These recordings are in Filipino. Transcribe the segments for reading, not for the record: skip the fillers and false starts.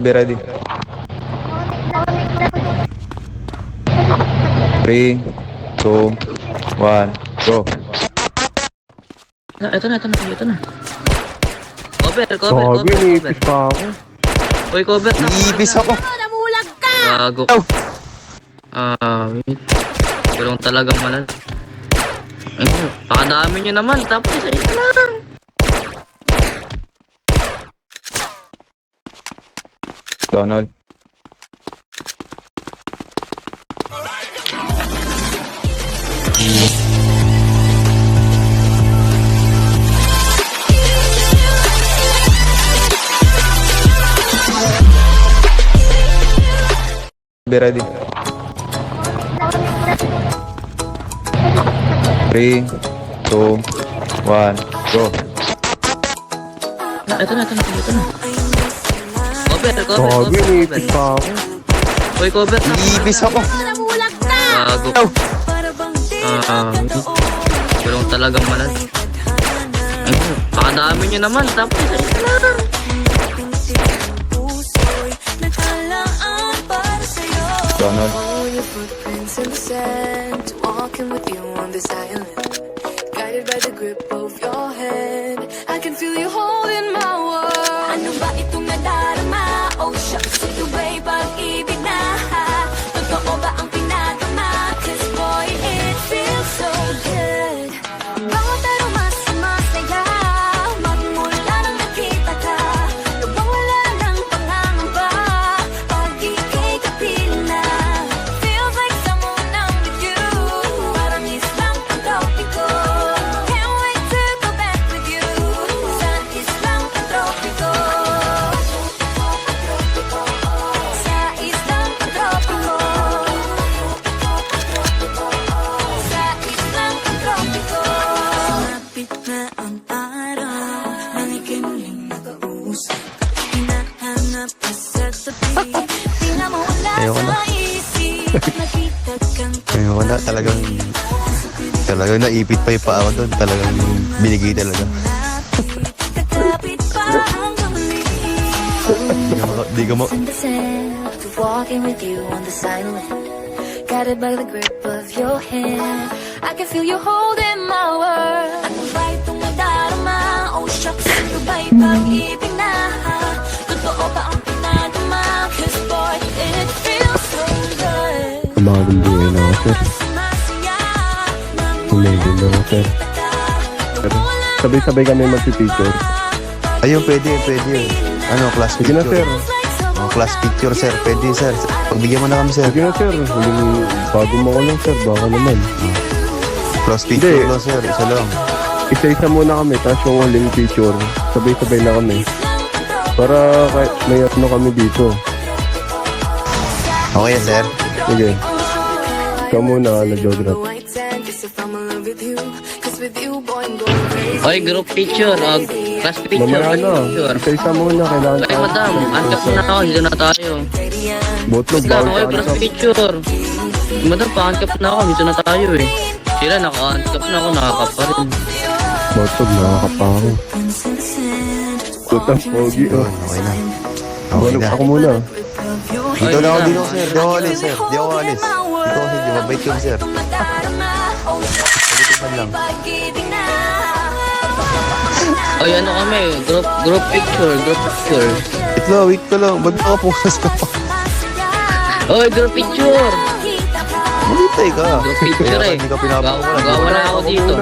Be ready. 3, 2, 1, go. Ito na. Cover. Ipis pa ako. Uy, cover na. Iibis ako. Gago. Wait. Walang talagang malal. Ayun, pakadami nyo naman. Tapos isa lang. Donald. Be ready. 3, 2, 1, go. Ito na. Cover. Ipis pa ako. Uy, cover na. Iibis ako. Gago. Wait. Walang talagang malal. Ayun, pakadami nyo naman. Tapos isa lang. Donald. Follow your footprints in the sand, walking with you on this island, guided by the grip of your hand. I can feel you holding my world. Ano ba itong nadarama? Oh shucks, ito ba'y pag-ibig na? Totoo ba ang pinatama? 'Cause boy, it feels so good. Bawat aroma sumasaya, magmula nang nakita ka. Nawawala ng pangangamba, pag ika'y kapiling na. Feels like someone I'm with you, parang islang pantropiko. Can't wait to go back with you, sa islang pantropiko. Sa islang pantropiko. Sa islang pantropiko. Sumapit na ang araw, nang ika'y muling nag-uusap. Hinahanap ka sa tabi, tingnan mo wala Ayoko na. sa isip. Nakita kang Ayun ko na, talagang naipit pa yung paa ko doon. Talagang binigay talaga. kakapit pa hanggang muli. Di ko mo. In the sand, walking with you on this island, guided by the grip of your hand. I can feel you holding my world. Ano ba itong nadarama? Oh shucks, ito ba'y pag-ibig na? Totoo ba ang pinadama? 'Cause boy, it feels so good. Kumagong buhay na ako, sir. Kumagong na ako, sir. Sabay-sabay kami magpipicture. Ayun, pwede. Ano, class Sige na, sir. picture. Oh, class picture, sir. Pwede, sir. Pagbigyan mo na kami, sir. Sige na, sir. Bago mo ko lang, sir. Baka naman. Class picture Hindi. lang, sir. Isa lang. Isa-isa muna kami, tapos yung huling picture. Sabay-sabay na kami. Para kahit may ano kami dito. Okay, sir. Sige. Ikaw muna, Geograph. Oy, group picture. Class picture. Mamaya Class na. picture. Isa-isa muna. Kailangan Ay, madam. Angkat mo na ako. Dito na tayo. Botlog, Wait lang. bawal Oy, ka class na. picture. Madam, pa-angkat na ako. Dito na tayo eh. Sila, naka-angkat na ako. Nakakap pa rin. Botlog, nakakapa ako. Tutang pogi, oh. Okay na. Okay na. Ako muna. Dito na ako, sir. Di ako alis, sir. Dito ako, sir. Di mabait yun, sir. Pagkitipan lang. Oy, ano kami? Group picture. Wait ka lang. Ba't nakapokus ka pa? Oy, group picture. Malitay ka. Group picture eh. Hindi ka pinapakulan. Nagawala ako dito.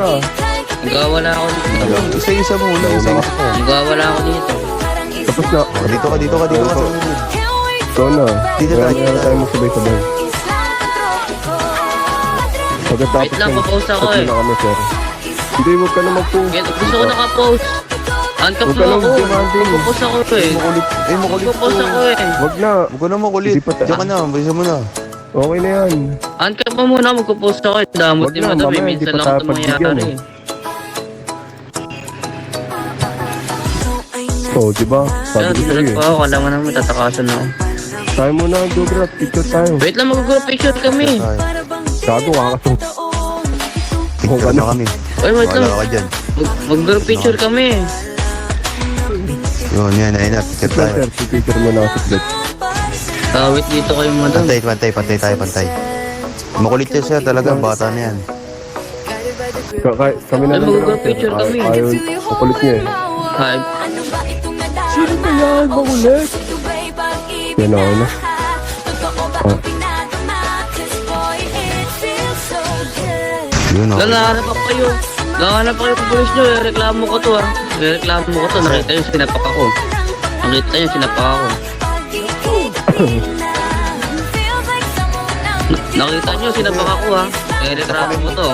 Nagawala ako dito. Isa-isa muna. Isa-isa. Nagawala ako dito. Tapos na. Dito ka. Ikaw na. Dito tayo. Kaya tayo magsabay-sabay. Pagkatapos Wait lang, ng- papause ako tatlo eh. na kami, sir. Hindi, huwag ka na mag-post. Gusto ko naka-post. Angkat Huwag mo ka lang ako. demanding. Magpo-post ako eh. Makulit. Magpo-post ako eh. Huwag na. Huwag ka na makulit. Hindi pa ta- Diyan ka na. Bisa mo na. Okay na yan. Angkat mo muna, magpo-post ako eh. Damot Wag ni na, madam eh. mamaya, Minsan hindi pa lang tayo ito mangyayari pagbigyan, eh. Oo, diba? Sabi Ayun, ko sa'yo dilag eh. pa ako. Kala mo naman tatakasan ako. Tayo muna, Geograph. Picture tayo. Wait lang, mag-group picture kami. Ay, Gago, kakasok. picture na kami. Oy, wait Wala lang. ka dyan. Mag-group picture kami. Yun, yan, ayun na. Picture Sir, tayo. si picture mo na ako sa Wait dito kayo madam. Pantay tayo, pantay. Makulit yan sir, talaga, bata na yan. Kami na Ay, lang. mag-group picture kami. Ayaw, kapalit niya eh. Hi. Sino ba yan? Makulit! Yan ako na. Yun, okay. Nanahanap ako kayo. Nanahanap ako yung pulis nyo. Reklamo ko to Reklamo ko to. Nakita yung sinapak ako. Nakita yung sinapak ako. Nakita nyo, sinapak ako Reklamo ko to.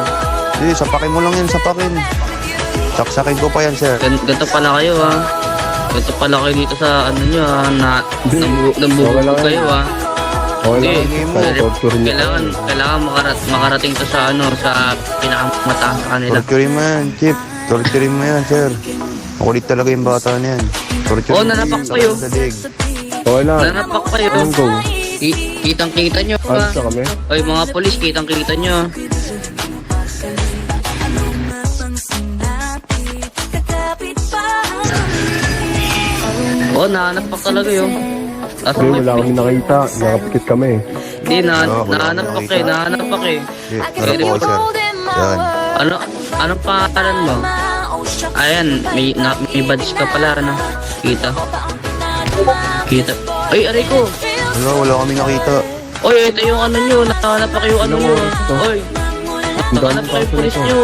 Hindi, sapakin mo lang yan, sapakin. Saksakin ko pa yan sir. Ganito pala kayo Ganito pala kayo dito sa ano nyo Nambubog kayo Okay Hindi, lang. Torture niya. kailangan makarating to sa sa pinakamataas sa kanila. Torturin mo yan, Chip. Torturin mo yan, sir. Makulit talaga yung bata na yan. Torturin Oh, nanapak pa yun. Sa lig. Okay lang. Nanapak kayo. Anong go? Kitang-kita nyo Alis na kami. Ay, mga polis, kitang-kita nyo Oh, nanapak talaga yun. Hindi, wala kami nakita. Nakapikit kami. Hindi, nanapak eh. Harap ako, sir. Yan. Anong pangalan mo? Ayan, may badge ka pala, Kita. Ay, aray ko. Wala kami nakita. Oy, ito yung ano nyo. Nanapak yung ano nyo. Oy, nanapak yung polis nyo.